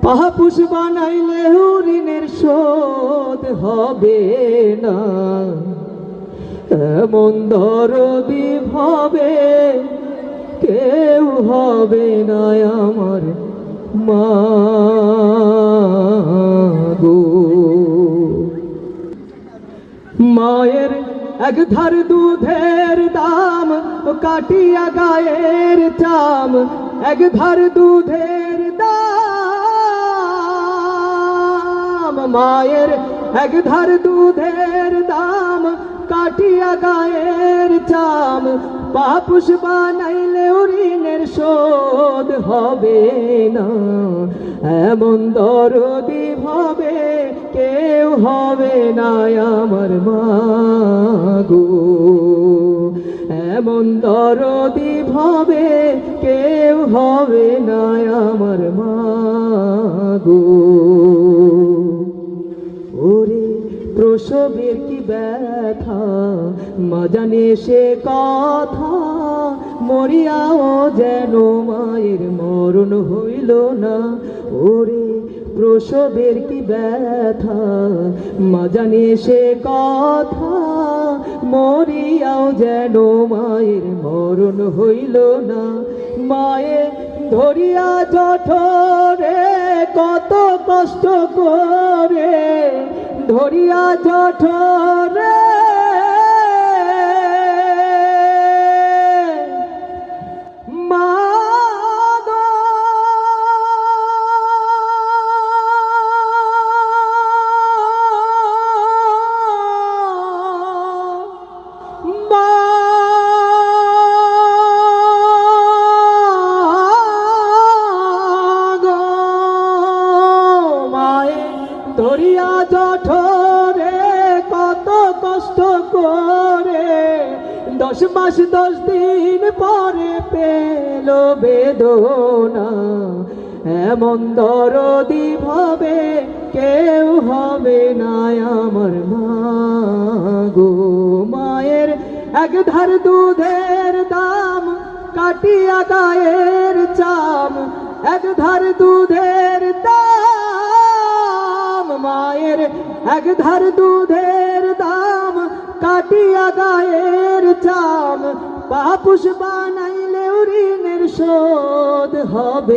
পাহাপুষ বানাইলে ঋণের শোধ হবে না, এমন দরদি ভাবে কেউ হবে না আমার মা গো। মায়ের এক ধার দুধের দাম কাটিয়া গায়ের চাম, এক ধার দুধের দাম, মায়ের এক ধার দুধের দাম কাটিয়া গায়ের চাম, পাপুষ বানাইলে ঋণের শোধ হবে না, এমন দরদি ভাবে কেউ হবে না আমার মা গো, এমন দরদি ভাবে কেউ হবে না আমার মা গো। ওরে প্রসবের কি ব্যথা মা জানে সে কথা, মরিয়াও যেন মায়ের মরণ হইল না। ওরে প্রসবের কি ব্যথা মা জানে সে কথা, মরিয়াও যেন মায়ের মরণ হইল না। মায়ে ধরিয়া জঠরে কত কষ্ট করে, ধরিয়া জঠরে মা গো, মা গো, মায়ে ধরিয়া জঠরে কত কষ্ট করে, 10 মাস 10 দিন পরে পেল বেদনা, এমন দরদি ভাবে কেউ হবে না আমার মা গো। মায়ের এক ধার দুধের দাম কাটিয়া গায়ের চাম, এক ধার দুধের দাম, মায়ের এক ধার দুধের দাম কাটিয়া গায়ের চাম, পাপুষ বানাইলে ঋণের শোধ হবে।